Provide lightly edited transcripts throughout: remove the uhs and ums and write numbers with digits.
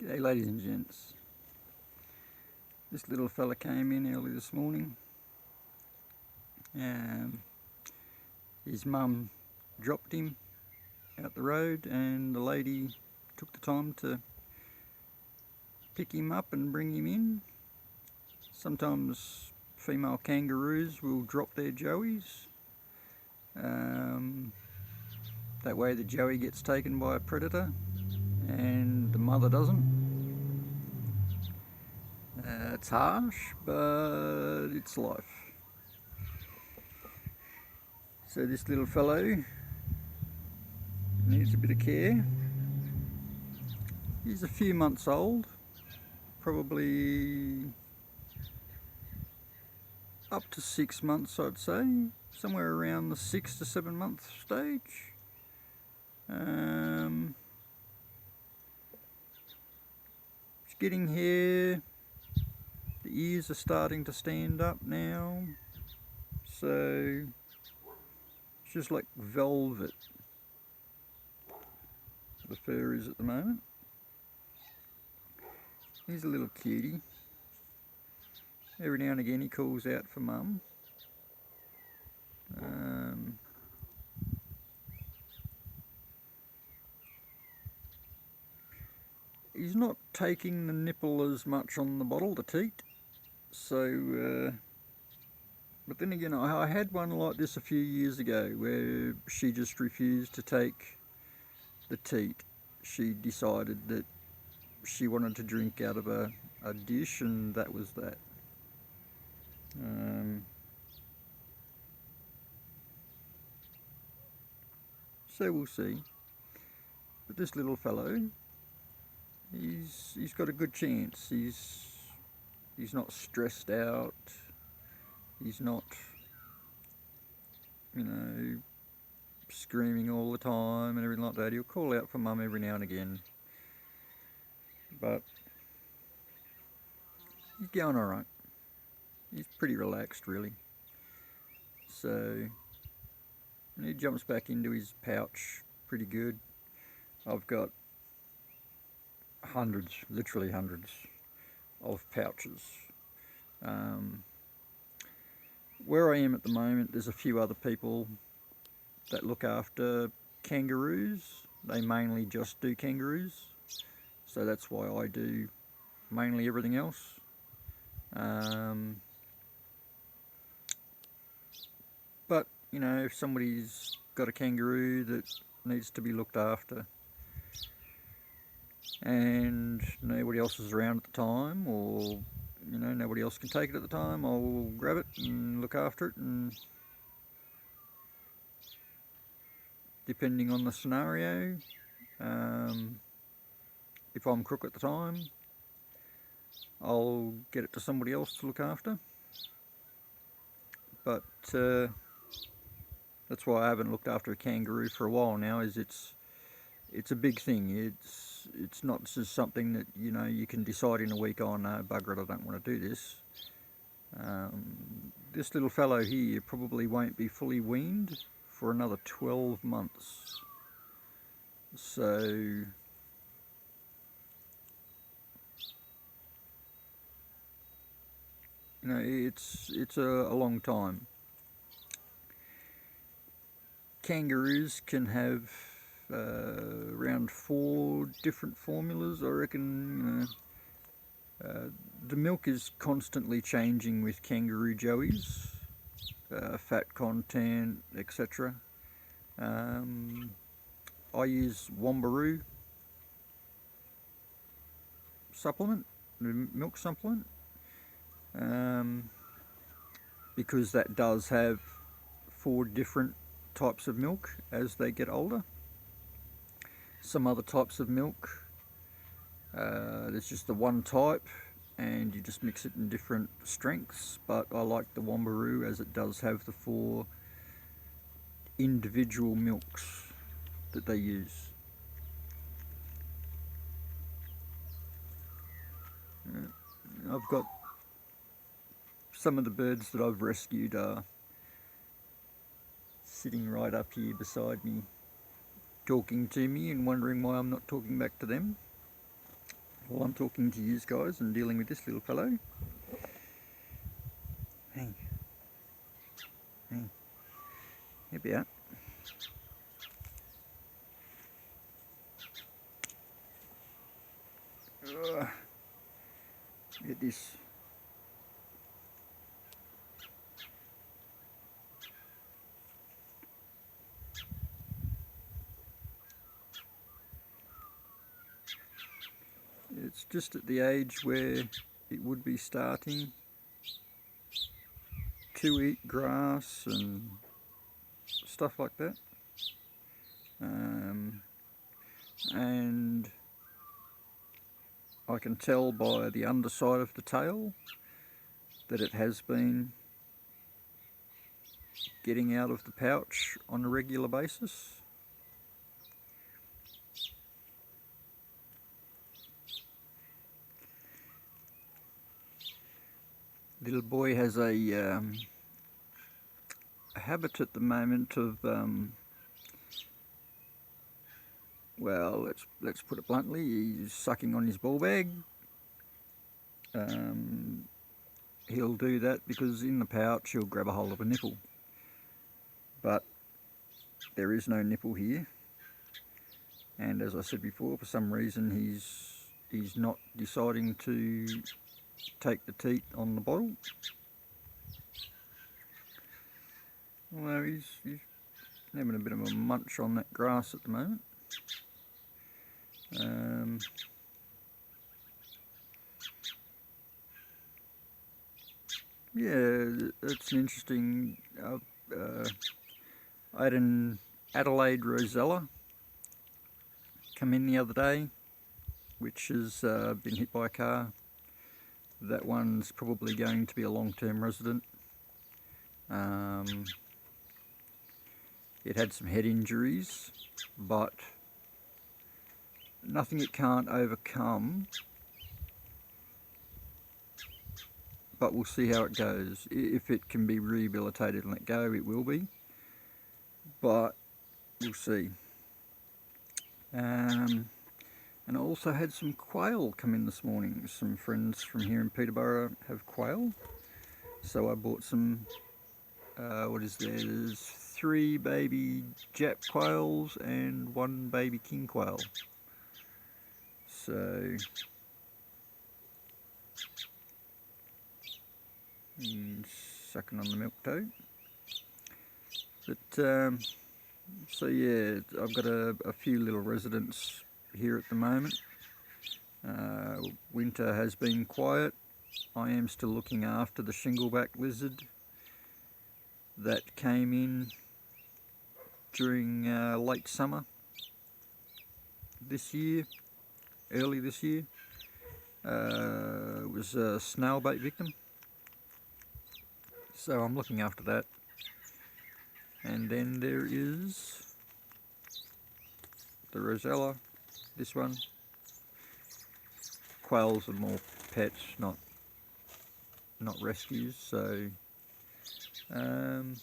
G'day ladies and gents. This little fella came in early this morning. His mum dropped him out the road and the lady took the time to pick him up and bring him in. Sometimes female kangaroos will drop their joeys. That way the joey gets taken by a predator and the mother doesn't. It's harsh, but it's life. So this little fellow needs a bit of care. He's a few months old, probably up to 6 months, I'd say, somewhere around the 6 to 7 month stage. It's getting hair, the ears are starting to stand up now, so it's just like velvet, the fur is at the moment. He's a little cutie. Every now and again he calls out for mum. He's not taking the nipple as much on the bottle, the teat, so but then again I had one like this a few years ago where she just refused to take the teat. She decided that she wanted to drink out of a dish, and that was that. So we'll see. But this little fellow, he's got a good chance. He's not stressed out. He's not, screaming all the time and everything like that. He'll call out for mum every now and again, but he's going alright. He's pretty relaxed, really. So he jumps back into his pouch pretty good. I've got hundreds, literally hundreds of pouches. Where I am at the moment, there's a few other people that look after kangaroos. They mainly just do kangaroos, so that's why I do mainly everything else. But if somebody's got a kangaroo that needs to be looked after and nobody else is around at the time, or nobody else can take it at the time, I'll grab it and look after it, and depending on the scenario, if I'm crook at the time, I'll get it to somebody else to look after. But that's why I haven't looked after a kangaroo for a while now, is it's a big thing. It's not just something that you can decide in a week, oh no, bugger it, I don't want to do this. This little fellow here probably won't be fully weaned for another 12 months. So it's a long time. Kangaroos can have around 4 different formulas, I reckon. The milk is constantly changing with kangaroo joeys, fat content, etc. I use Wombaroo supplement, milk supplement, because that does have 4 different types of milk as they get older. Some other types of milk, there's just the one type and you just mix it in different strengths, but I like the Wombaroo as it does have the 4 individual milks that they use. I've got some of the birds that I've rescued are sitting right up here beside me, talking to me and wondering why I'm not talking back to them. while I'm talking to you guys and dealing with this little fellow. Hey. Hey. Here we are. Get this. It's just at the age where it would be starting to eat grass and stuff like that. And I can tell by the underside of the tail that it has been getting out of the pouch on a regular basis. Little boy has a habit at the moment of well, let's put it bluntly, he's sucking on his ball bag. He'll do that because in the pouch he'll grab a hold of a nipple, but there is no nipple here, and as I said before, for some reason he's not deciding to take the teat on the bottle. Well, he's having a bit of a munch on that grass at the moment. Yeah, it's an interesting. I had an Adelaide Rosella come in the other day, which has been hit by a car. That one's probably going to be a long-term resident. It had some head injuries, but nothing it can't overcome. But we'll see how it goes. If it can be rehabilitated and let go, it will be. But we'll see. And I also had some quail come in this morning. Some friends from here in Peterborough have quail. So I bought some, what is there? There's 3 baby Jap quails and 1 baby king quail. So sucking on the milk toad. But so yeah, I've got a few little residents here at the moment. Winter has been quiet. I am still looking after the shingleback lizard that came in during late summer this year, early this year. It was a snailbait victim. So I'm looking after that. And then there is the Rosella, this one. Quails are more pets, not rescues. So, and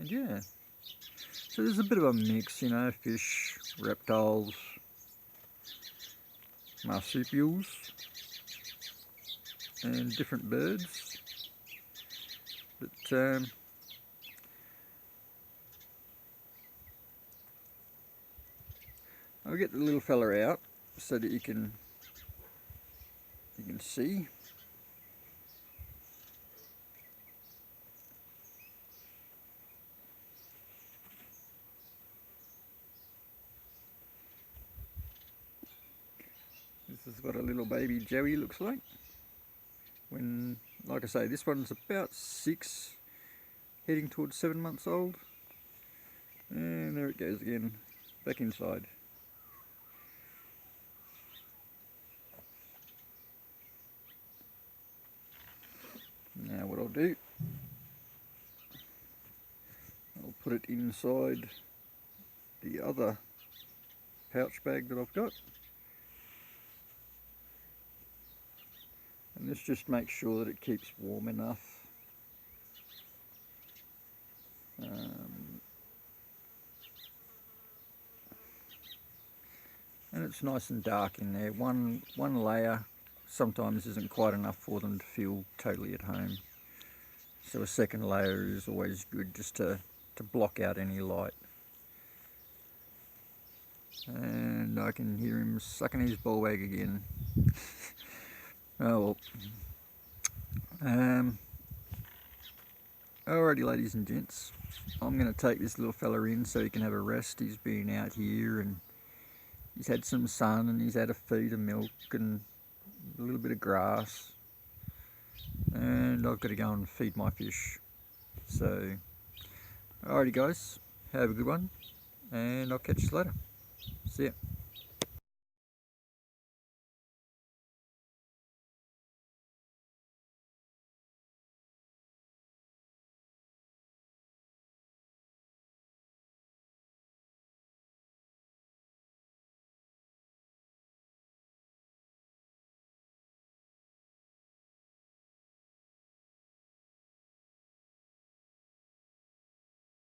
yeah. So there's a bit of a mix, you know, fish, reptiles, marsupials, and different birds. But I'll get the little fella out so that you can see. This is what a little baby joey looks like. When, like I say, this one's about 6, heading towards 7 months old. And there it goes again, back inside. Now what I'll do, I'll put it inside the other pouch bag that I've got. And this just makes sure that it keeps warm enough. And keeps nice and dark in there. One layer sometimes isn't quite enough for them to feel totally at home. So a second layer is always good, just to block out any light. And I can hear him sucking his ball bag again. Oh well. Alrighty, ladies and gents, I'm going to take this little fella in so he can have a rest. He's been out here and he's had some sun and he's had a feed of milk and a little bit of grass, and I've got to go and feed my fish. So alrighty guys, have a good one, and I'll catch you later. See ya.